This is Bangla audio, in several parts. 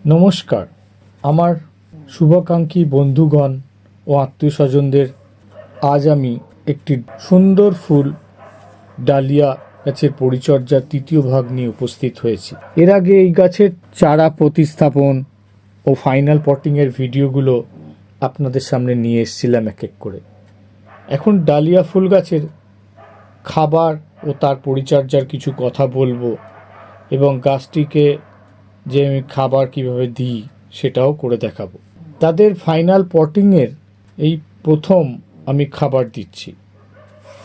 নমস্কার, আমার শুভাকাঙ্ক্ষী বন্ধুগণ ও আত্মীয়স্বজনদের আজ আমি একটি সুন্দর ফুল ডালিয়া গাছের পরিচর্যার তৃতীয় ভাগ নিয়ে উপস্থিত হয়েছি। এর আগে এই গাছের চারা প্রতিস্থাপন ও ফাইনাল পটিংয়ের ভিডিওগুলো আপনাদের সামনে নিয়ে এসেছিলাম এক এক করে। এখন ডালিয়া ফুল গাছের খাবার ও তার পরিচর্যার কিছু কথা বলবো এবং গাছটিকে যে আমি খাবার কিভাবে দিই সেটাও করে দেখাবো। তাদের ফাইনাল পটিংয়ের এই প্রথম আমি খাবার দিচ্ছি।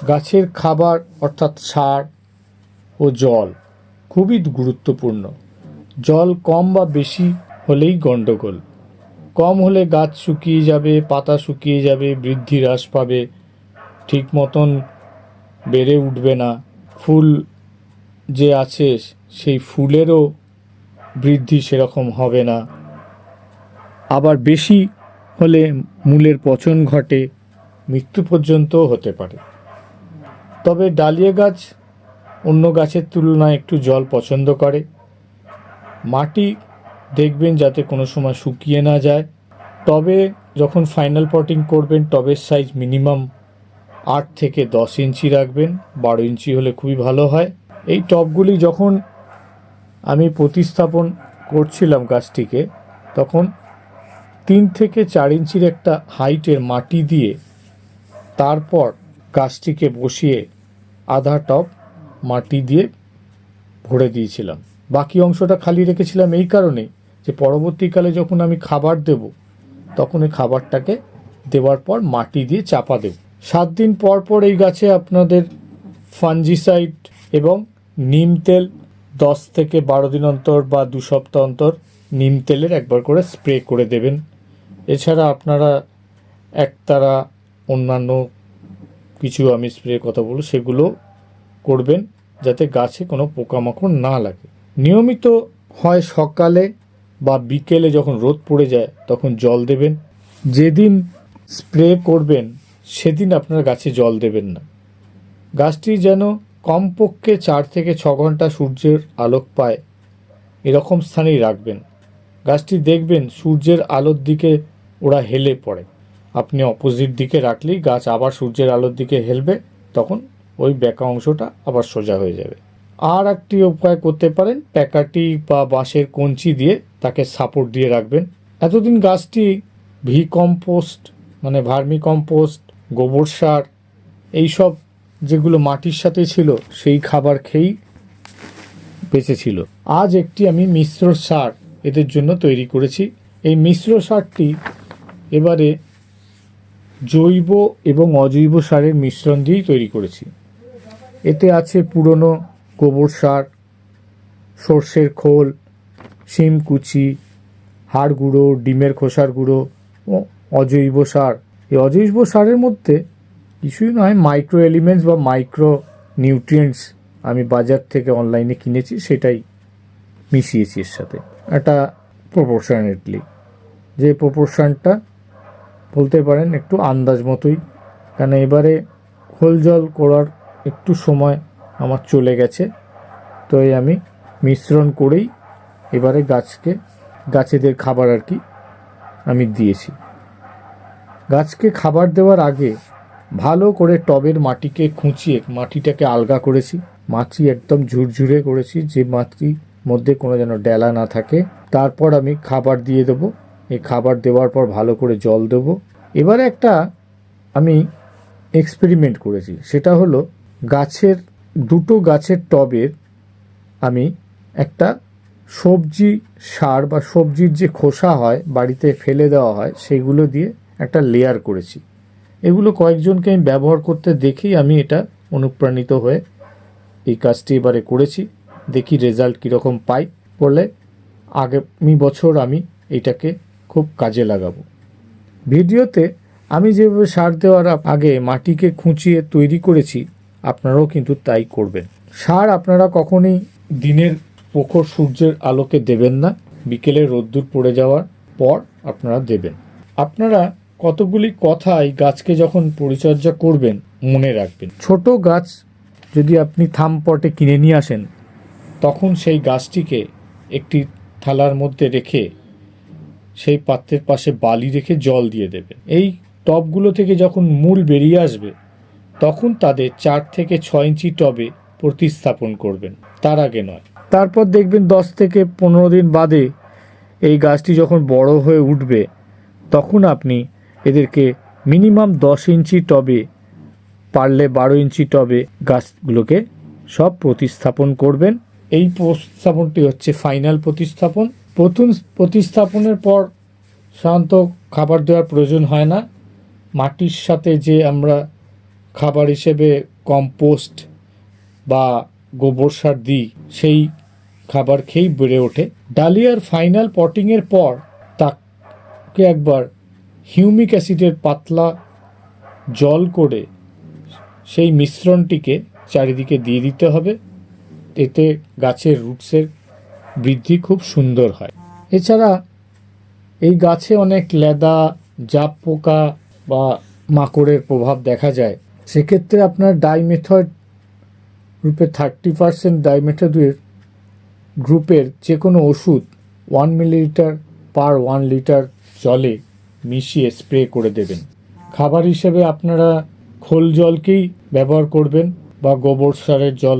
গাছের খাবার অর্থাৎ সার ও জল খুবই গুরুত্বপূর্ণ। জল কম বা বেশি হলেই গণ্ডগোল। কম হলে গাছ শুকিয়ে যাবে, পাতা শুকিয়ে যাবে, বৃদ্ধি হ্রাস পাবে, ঠিক মতন বেড়ে উঠবে না। ফুল যে আছে সেই ফুলেরও বৃদ্ধি সেরকম হবে না। আবার বেশি হলে মূলের পচন ঘটে, মৃত্যু পর্যন্তও হতে পারে। তবে ডালিয়া গাছ অন্য গাছের তুলনায় একটু জল পছন্দ করে। মাটি দেখবেন যাতে কোনো সময় শুকিয়ে না যায়। টবে যখন ফাইনাল পটিং করবেন টবের সাইজ মিনিমাম 8 থেকে 10 ইঞ্চি রাখবেন, 12 ইঞ্চি হলে খুবই ভালো হয়। এই টবগুলি যখন আমি প্রতিস্থাপন করছিলাম গাছটিকে, তখন 3 থেকে 4 ইঞ্চির একটা হাইটের মাটি দিয়ে তারপর গাছটিকে বসিয়ে আধা টব মাটি দিয়ে ভরে দিয়েছিলাম। বাকি অংশটা খালি রেখেছিলাম এই কারণে যে পরবর্তীকালে যখন আমি খাবার দেব তখন এই খাবারটাকে দেওয়ার পর মাটি দিয়ে চাপা দেব। 7 দিন পর পর এই গাছে আপনাদের ফাঞ্জিসাইড এবং নিম তেল 10 থেকে 12 দিন অন্তর বা 2 সপ্তাহ অন্তর নিম তেলের একবার করে স্প্রে করে দেবেন। এছাড়া আপনারা একতারা অন্যান্য কিছু আমি স্প্রে কথা বলব সেগুলো করবেন যাতে গাছে কোনো পোকামাকড় না লাগে। নিয়মিত হয় সকালে বা বিকেলে যখন রোদ পড়ে যায় তখন জল দেবেন। যেদিন স্প্রে করবেন সেদিন আপনারা গাছে জল দেবেন না। গাছটি যেন কমপক্ষে 4 থেকে 6 ঘন্টা সূর্যের আলোক পায় এরকম স্থানেই রাখবেন। গাছটি দেখবেন সূর্যের আলোর দিকে ওরা হেলে পড়ে। আপনি অপোজিট দিকে রাখলেই গাছ আবার সূর্যের আলোর দিকে হেলবে, তখন ওই বেঁকা অংশটা আবার সোজা হয়ে যাবে। আর একটি উপায় করতে পারেন, প্যাকাটি বা বাঁশের কঞ্চি দিয়ে তাকে সাপোর্ট দিয়ে রাখবেন। এতদিন গাছটি ভি কম্পোস্ট মানে ভার্মি কম্পোস্ট, গোবর সার এইসব যেগুলো মাটির সাথে ছিল সেই খাবার খেয়েই বেঁচে ছিল। আজ একটি আমি মিশ্র সার এদের জন্য তৈরি করেছি। এই মিশ্র সারটি এবারে জৈব এবং অজৈব সারের মিশ্রণ দিয়েই তৈরি করেছি। এতে আছে পুরনো গোবর সার, সর্ষের খোল, শিম কুচি, হাড় গুঁড়ো, ডিমের খোসার গুঁড়ো ও অজৈব সার। এই অজৈব সারের মধ্যে কিছুই নয়, মাইক্রো এলিমেন্টস বা মাইক্রো নিউট্রিয়েন্টস আমি বাজার থেকে অনলাইনে কিনেছি, সেটাই মিশিয়েছি এর সাথে একটা প্রপোর্শনেটলি। যে প্রপোর্শনটা বলতে পারেন একটু আন্দাজ মতোই, কারণ এবারে খোল জল করার একটু সময় আমার চলে গেছে, তো এই আমি মিশ্রণ করেই এবারে গাছেদের খাবার আর কি আমি দিয়েছি। গাছকে খাবার দেওয়ার আগে ভালো করে টবের মাটিকে খুঁচিয়ে মাটিটাকে আলগা করেছি। মাটি একদম ঝুরঝুরে করেছি, যে মাটির মধ্যে কোনো যেন ডেলা না থাকে। তারপর আমি খাবার দিয়ে দেবো। এই খাবার দেওয়ার পর ভালো করে জল দেবো। এবারে একটা আমি এক্সপেরিমেন্ট করেছি, সেটা হলো দুটো গাছের টবের আমি একটা সবজি সার বা সবজির যে খোসা হয় বাড়িতে ফেলে দেওয়া হয় সেগুলো দিয়ে একটা লেয়ার করেছি। এগুলো কয়েকজনকে আমি ব্যবহার করতে দেখেই আমি এটা অনুপ্রাণিত হয়ে এই কাজটি এবারে করেছি। দেখি রেজাল্ট কীরকম পাই, বলে আগামী বছর আমি এটাকে খুব কাজে লাগাবো। ভিডিওতে আমি যেভাবে সার দেওয়ার আগে মাটিকে খুঁচিয়ে তৈরি করেছি আপনারাও কিন্তু তাই করবেন। সার আপনারা কখনোই দিনের প্রখর সূর্যের আলোকে দেবেন না, বিকেলে রোদ্দুর পড়ে যাওয়ার পর আপনারা দেবেন। আপনারা কতগুলি কথা এই গাছকে যখন পরিচর্যা করবেন মনে রাখবেন। ছোট গাছ যদি আপনি থাম পটে কিনে নিয়ে আসেন তখন সেই গাছটিকে একটি থালার মধ্যে রেখে সেই পাত্রের পাশে বালি রেখে জল দিয়ে দেবেন। এই টবগুলো থেকে যখন মূল বেরিয়ে আসবে তখন তাদের 4 থেকে 6 ইঞ্চি টবে প্রতিস্থাপন করবেন, তার আগে নয়। তারপর দেখবেন 10 থেকে 15 দিন বাদে এই গাছটি যখন বড় হয়ে উঠবে তখন আপনি এদেরকে মিনিমাম 10 ইঞ্চি টবে, পারলে 12 ইঞ্চি টবে গাছগুলোকে সব প্রতিস্থাপন করবেন। এই প্রতিস্থাপনটি হচ্ছে ফাইনাল প্রতিস্থাপন। প্রথম প্রতিস্থাপনের পর সাধারণত খাবার দেওয়ার প্রয়োজন হয় না। মাটির সাথে যে আমরা খাবার হিসেবে কম্পোস্ট বা গোবর সার দিই সেই খাবার খেয়েই বেড়ে ওঠে। ডালিয়ার ফাইনাল পটিংয়ের পর তাকে একবার হিউমিক অ্যাসিডের পাতলা জল করে সেই মিশ্রণটিকে চারিদিকে দিয়ে দিতে হবে। এতে গাছের রুটসের বৃদ্ধি খুব সুন্দর হয়। এছাড়া এই গাছে অনেক লেদা, জাপ পোকা বা মাকড়ের প্রভাব দেখা যায়। সেক্ষেত্রে আপনার ডাইমেথড গ্রুপে 30% ডাইমেথডের গ্রুপের যে কোনো ওষুধ 1 মিলিলিটার পার 1 লিটার জলে মিশিয়ে স্প্রে করে দেবেন। খাবার হিসেবে আপনারা খোল জলকেই ব্যবহার করবেন বা গোবর সারের জল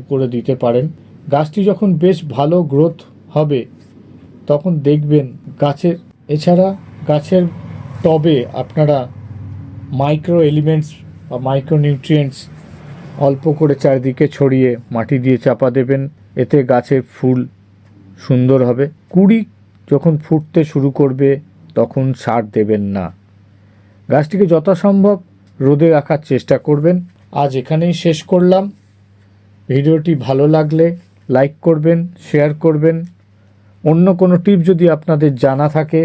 করে দিতে পারেন। গাছটি যখন বেশ ভালো গ্রোথ হবে তখন দেখবেন গাছের, এছাড়া গাছের টবে আপনারা মাইক্রো এলিমেন্টস বা মাইক্রো নিউট্রিয়েন্টস অল্প করে চারিদিকে ছড়িয়ে মাটি দিয়ে চাপা দেবেন। এতে গাছের ফুল সুন্দর হবে। কুঁড়ি যখন ফুটতে শুরু করবে তখন সার দেবেন না। গাছটিকে যথাসম্ভব রোদে রাখার চেষ্টা করবেন। আজ এখানেই শেষ করলাম। ভিডিওটি ভালো লাগলে লাইক করবেন, শেয়ার করবেন। অন্য কোনো টিপ যদি আপনাদের জানা থাকে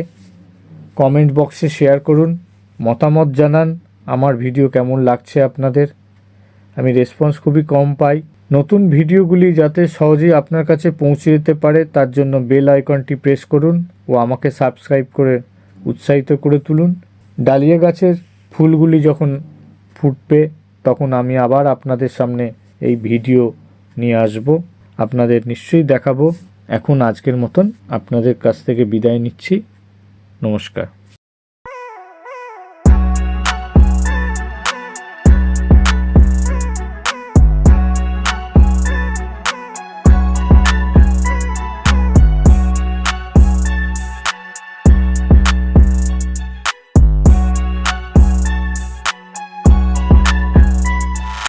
কমেন্ট বক্সে শেয়ার করুন, মতামত জানান আমার ভিডিও কেমন লাগছে আপনাদের। আমি রেসপন্স খুবই কম পাই। নতুন ভিডিওগুলি যাতে সহজেই আপনার কাছে পৌঁছে যেতে পারে তার জন্য বেল আইকনটি প্রেস করুন ও আমাকে সাবস্ক্রাইব করে উৎসাহিত করে তুলুন। ডালিয়া গাছের ফুলগুলি যখন ফুটবে তখন আমি আবার আপনাদের সামনে এই ভিডিও নিয়ে আসব, আপনাদের নিশ্চয়ই দেখাবো। এখন আজকের মতন আপনাদের কাছ থেকে বিদায় নিচ্ছি। নমস্কার।